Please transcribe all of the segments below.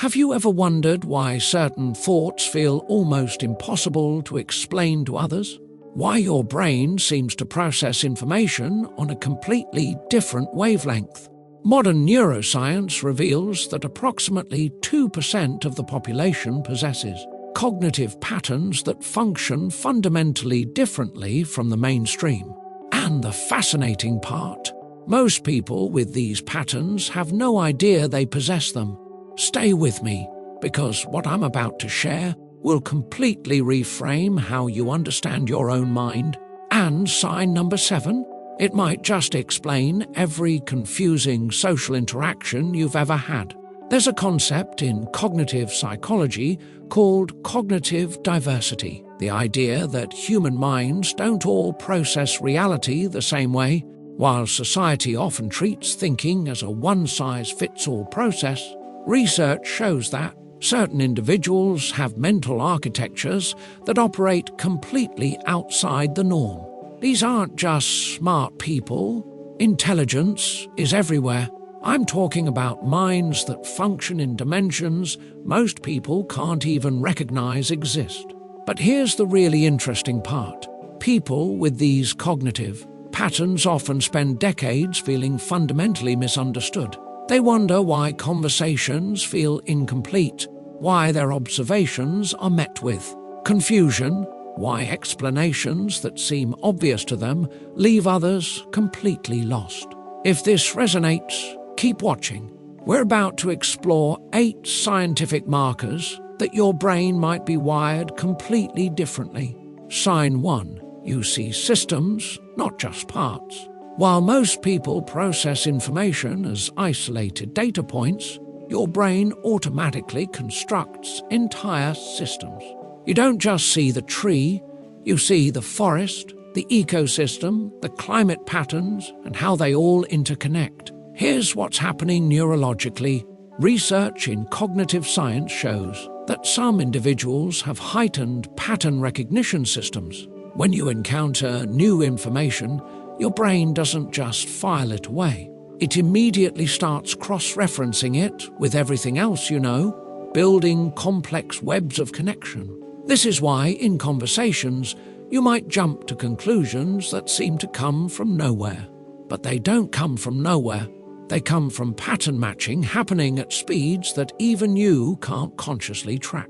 Have you ever wondered why certain thoughts feel almost impossible to explain to others? Why your brain seems to process information on a completely different wavelength? Modern neuroscience reveals that approximately 2% of the population possesses cognitive patterns that function fundamentally differently from the mainstream. And the fascinating part, most people with these patterns have no idea they possess them. Stay with me, because what I'm about to share will completely reframe how you understand your own mind. And sign number 7, it might just explain every confusing social interaction you've ever had. There's a concept in cognitive psychology called cognitive diversity, the idea that human minds don't all process reality the same way. While society often treats thinking as a one-size-fits-all process, research shows that certain individuals have mental architectures that operate completely outside the norm. These aren't just smart people. Intelligence is everywhere. I'm talking about minds that function in dimensions most people can't even recognize exist. But here's the really interesting part. People with these cognitive patterns often spend decades feeling fundamentally misunderstood. They wonder why conversations feel incomplete, why their observations are met with confusion, why explanations that seem obvious to them leave others completely lost. If this resonates, keep watching. We're about to explore 8 scientific markers that your brain might be wired completely differently. Sign 1. You see systems, not just parts. While most people process information as isolated data points, your brain automatically constructs entire systems. You don't just see the tree, you see the forest, the ecosystem, the climate patterns, and how they all interconnect. Here's what's happening neurologically. Research in cognitive science shows that some individuals have heightened pattern recognition systems. When you encounter new information, your brain doesn't just file it away. It immediately starts cross-referencing it with everything else you know, building complex webs of connection. This is why, in conversations, you might jump to conclusions that seem to come from nowhere. But they don't come from nowhere. They come from pattern matching happening at speeds that even you can't consciously track.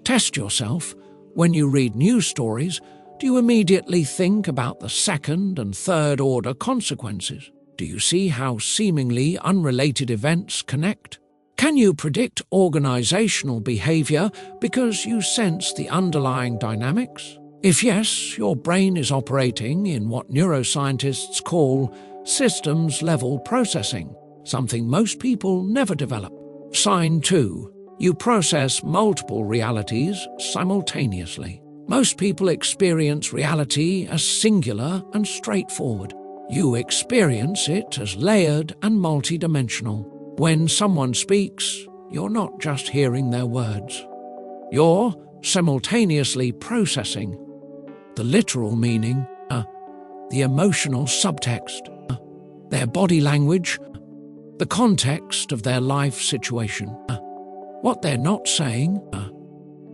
Test yourself. When you read news stories, do you immediately think about the second and third order consequences? Do you see how seemingly unrelated events connect? Can you predict organizational behavior because you sense the underlying dynamics? If yes, your brain is operating in what neuroscientists call systems-level processing, something most people never develop. Sign 2. You process multiple realities simultaneously. Most people experience reality as singular and straightforward. You experience it as layered and multidimensional. When someone speaks, you're not just hearing their words. You're simultaneously processing the literal meaning, the emotional subtext, their body language, the context of their life situation, what they're not saying,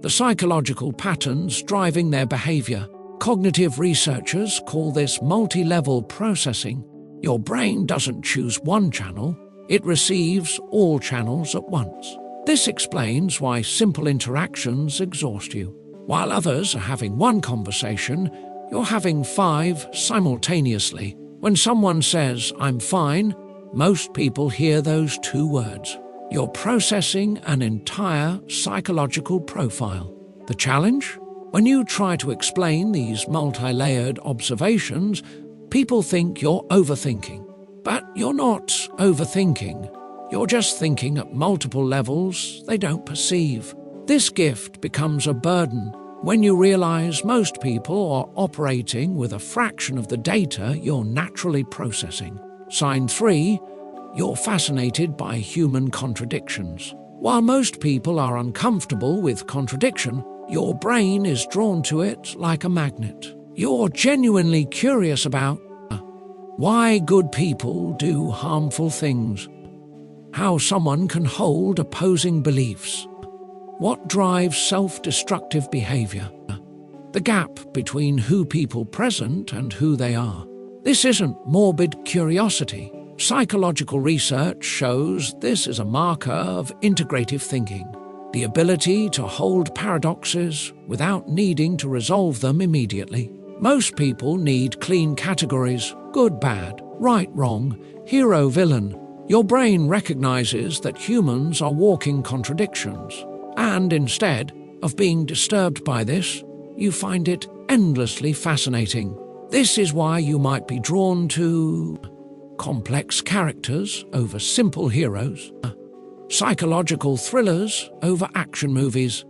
the psychological patterns driving their behavior. Cognitive researchers call this multi-level processing. Your brain doesn't choose one channel, it receives all channels at once. This explains why simple interactions exhaust you. While others are having one conversation, you're having 5 simultaneously. When someone says, "I'm fine," most people hear those 2 words. You're processing an entire psychological profile. The challenge? When you try to explain these multi-layered observations, people think you're overthinking. But you're not overthinking. You're just thinking at multiple levels they don't perceive. This gift becomes a burden when you realize most people are operating with a fraction of the data you're naturally processing. Sign 3. You're fascinated by human contradictions. While most people are uncomfortable with contradiction, your brain is drawn to it like a magnet. You're genuinely curious about why good people do harmful things, How someone can hold opposing beliefs. What drives self-destructive behavior? The gap between who people present and who they are. This isn't morbid curiosity. Psychological research shows this is a marker of integrative thinking, the ability to hold paradoxes without needing to resolve them immediately. Most people need clean categories: good, bad, right, wrong, hero, villain. Your brain recognizes that humans are walking contradictions, and instead of being disturbed by this, you find it endlessly fascinating. This is why you might be drawn to complex characters over simple heroes, psychological thrillers over action movies,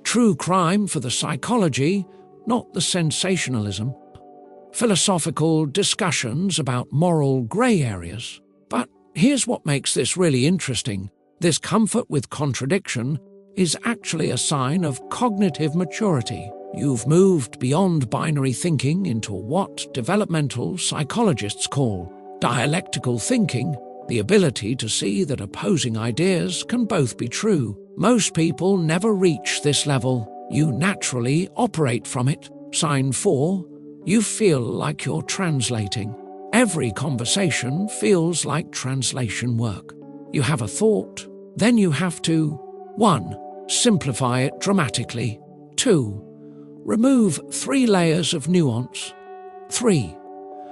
true crime for the psychology, not the sensationalism, philosophical discussions about moral grey areas. But here's what makes this really interesting. This comfort with contradiction is actually a sign of cognitive maturity. You've moved beyond binary thinking into what developmental psychologists call dialectical thinking, the ability to see that opposing ideas can both be true. Most people never reach this level. You naturally operate from it. Sign 4. You feel like you're translating. Every conversation feels like translation work. You have a thought, then you have to 1. Simplify it dramatically. 2. Remove 3 layers of nuance. 3.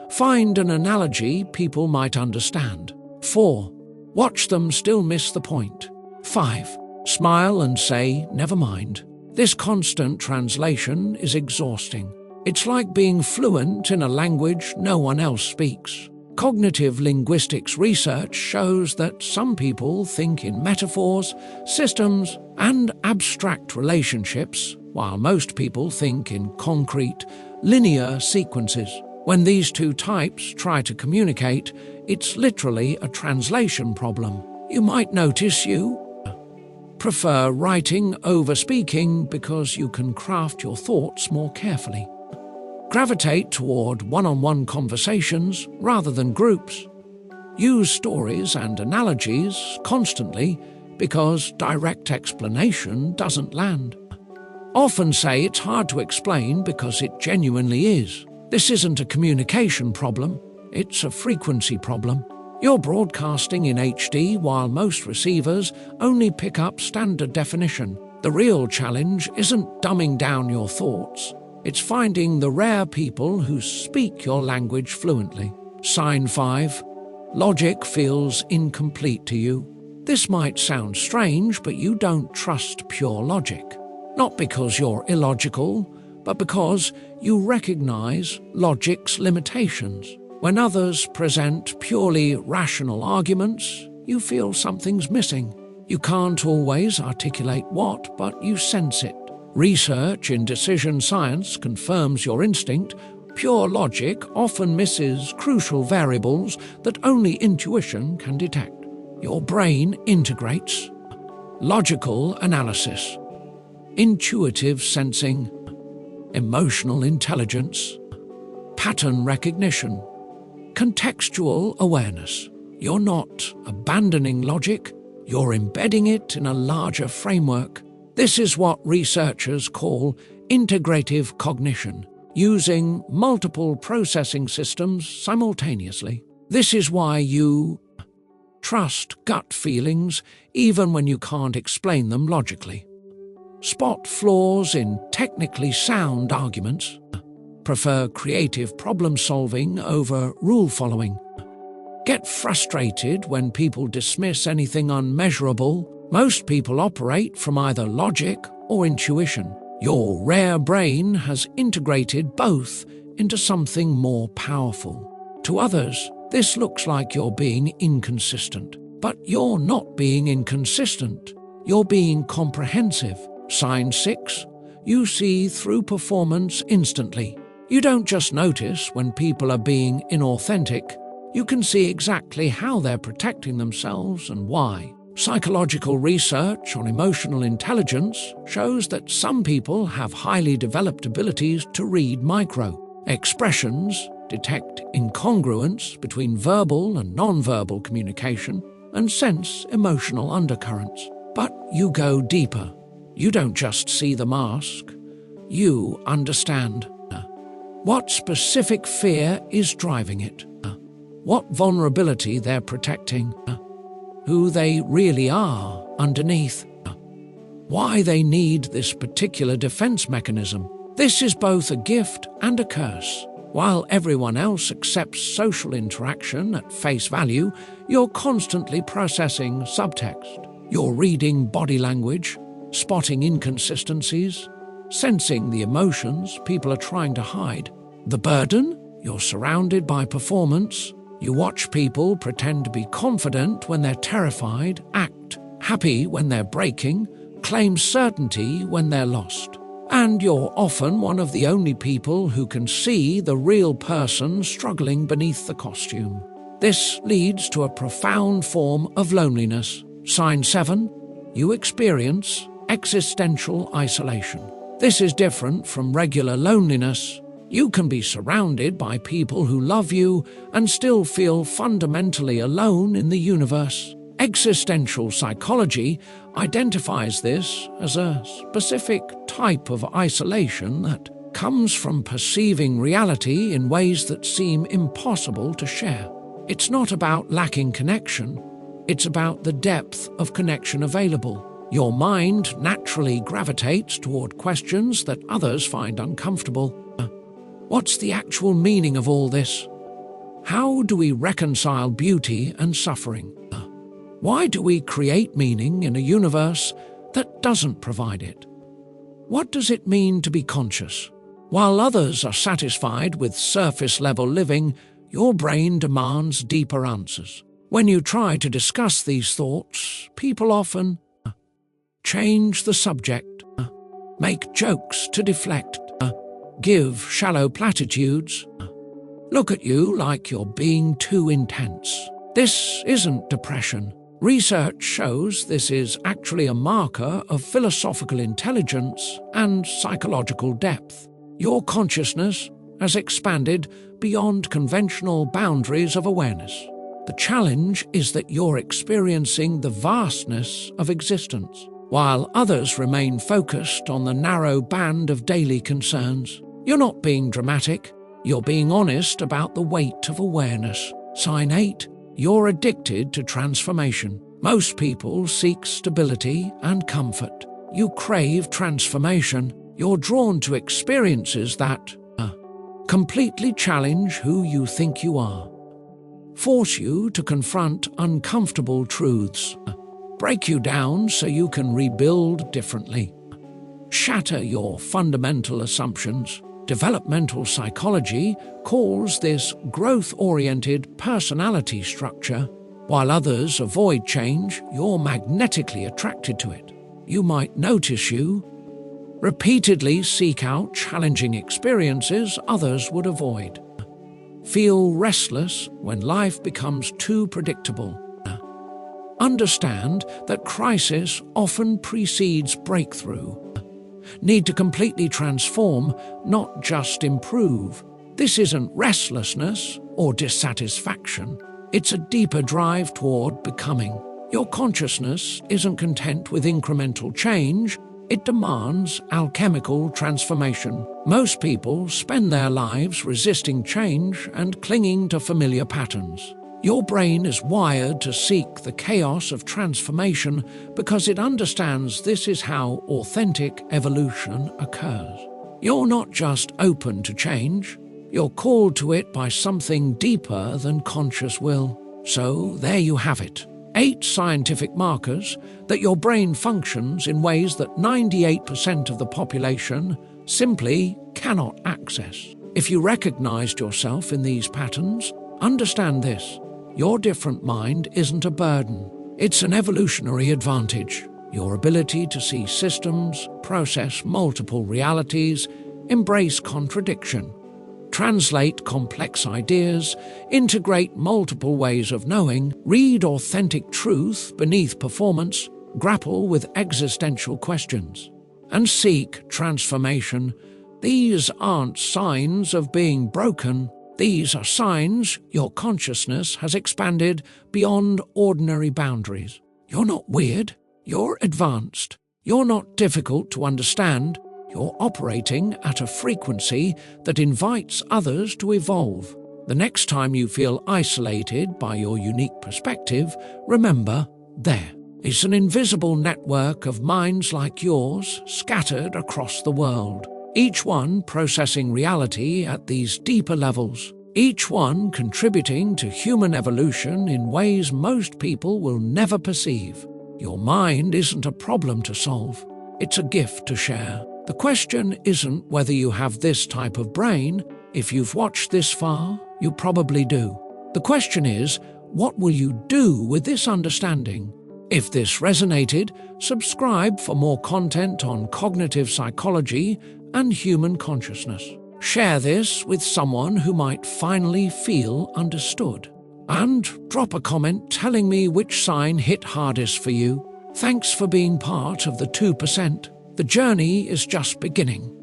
Find an analogy people might understand. 4. Watch them still miss the point. 5. Smile and say, never mind. This constant translation is exhausting. It's like being fluent in a language no one else speaks. Cognitive linguistics research shows that some people think in metaphors, systems, and abstract relationships, while most people think in concrete, linear sequences. When these two types try to communicate, it's literally a translation problem. You might notice you prefer writing over speaking because you can craft your thoughts more carefully. Gravitate toward one-on-one conversations rather than groups. Use stories and analogies constantly because direct explanation doesn't land. Often say it's hard to explain because it genuinely is. This isn't a communication problem, it's a frequency problem. You're broadcasting in HD while most receivers only pick up standard definition. The real challenge isn't dumbing down your thoughts, it's finding the rare people who speak your language fluently. Sign 5. Logic feels incomplete to you. This might sound strange, but you don't trust pure logic. Not because you're illogical, but because you recognize logic's limitations. When others present purely rational arguments, you feel something's missing. You can't always articulate what, but you sense it. Research in decision science confirms your instinct. Pure logic often misses crucial variables that only intuition can detect. Your brain integrates logical analysis, intuitive sensing, emotional intelligence, pattern recognition, contextual awareness. You're not abandoning logic, you're embedding it in a larger framework. This is what researchers call integrative cognition, using multiple processing systems simultaneously. This is why you trust gut feelings even when you can't explain them logically. Spot flaws in technically sound arguments. Prefer creative problem-solving over rule-following. Get frustrated when people dismiss anything unmeasurable. Most people operate from either logic or intuition. Your rare brain has integrated both into something more powerful. To others, this looks like you're being inconsistent. But you're not being inconsistent. You're being comprehensive. Sign 6. You see through performance instantly. You don't just notice when people are being inauthentic. You can see exactly how they're protecting themselves and why. Psychological research on emotional intelligence shows that some people have highly developed abilities to read micro-expressions, detect incongruence between verbal and non-verbal communication, and sense emotional undercurrents. But you go deeper. You don't just see the mask, you understand what specific fear is driving it, what vulnerability they're protecting, who they really are underneath, why they need this particular defense mechanism. This is both a gift and a curse. While everyone else accepts social interaction at face value, you're constantly processing subtext. You're reading body language, spotting inconsistencies, sensing the emotions people are trying to hide. The burden? You're surrounded by performance. You watch people pretend to be confident when they're terrified, act happy when they're breaking, claim certainty when they're lost. And you're often one of the only people who can see the real person struggling beneath the costume. This leads to a profound form of loneliness. Sign 7, you experience existential isolation. This is different from regular loneliness. You can be surrounded by people who love you and still feel fundamentally alone in the universe. Existential psychology identifies this as a specific type of isolation that comes from perceiving reality in ways that seem impossible to share. It's not about lacking connection, it's about the depth of connection available. Your mind naturally gravitates toward questions that others find uncomfortable. What's the actual meaning of all this? How do we reconcile beauty and suffering? Why do we create meaning in a universe that doesn't provide it? What does it mean to be conscious? While others are satisfied with surface-level living, your brain demands deeper answers. When you try to discuss these thoughts, people often change the subject, make jokes to deflect, give shallow platitudes, look at you like you're being too intense. This isn't depression. Research shows this is actually a marker of philosophical intelligence and psychological depth. Your consciousness has expanded beyond conventional boundaries of awareness. The challenge is that you're experiencing the vastness of existence, while others remain focused on the narrow band of daily concerns. You're not being dramatic, you're being honest about the weight of awareness. Sign 8. You're addicted to transformation. Most people seek stability and comfort. You crave transformation. You're drawn to experiences that completely challenge who you think you are, force you to confront uncomfortable truths, break you down so you can rebuild differently, shatter your fundamental assumptions. Developmental psychology calls this growth-oriented personality structure. While others avoid change, you're magnetically attracted to it. You might notice you repeatedly seek out challenging experiences others would avoid. Feel restless when life becomes too predictable. Understand that crisis often precedes breakthrough. Need to completely transform, not just improve. This isn't restlessness or dissatisfaction. It's a deeper drive toward becoming. Your consciousness isn't content with incremental change. It demands alchemical transformation. Most people spend their lives resisting change and clinging to familiar patterns. Your brain is wired to seek the chaos of transformation because it understands this is how authentic evolution occurs. You're not just open to change, you're called to it by something deeper than conscious will. So there you have it. 8 scientific markers that your brain functions in ways that 98% of the population simply cannot access. If you recognized yourself in these patterns, understand this. Your different mind isn't a burden. It's an evolutionary advantage. Your ability to see systems, process multiple realities, embrace contradiction, translate complex ideas, integrate multiple ways of knowing, read authentic truth beneath performance, grapple with existential questions, and seek transformation. These aren't signs of being broken. These are signs your consciousness has expanded beyond ordinary boundaries. You're not weird, you're advanced. You're not difficult to understand, you're operating at a frequency that invites others to evolve. The next time you feel isolated by your unique perspective, remember, there is an invisible network of minds like yours scattered across the world, each one processing reality at these deeper levels, each one contributing to human evolution in ways most people will never perceive. Your mind isn't a problem to solve, it's a gift to share. The question isn't whether you have this type of brain. If you've watched this far, you probably do. The question is, what will you do with this understanding? If this resonated, subscribe for more content on cognitive psychology and human consciousness. Share this with someone who might finally feel understood. And drop a comment telling me which sign hit hardest for you. Thanks for being part of the 2%. The journey is just beginning.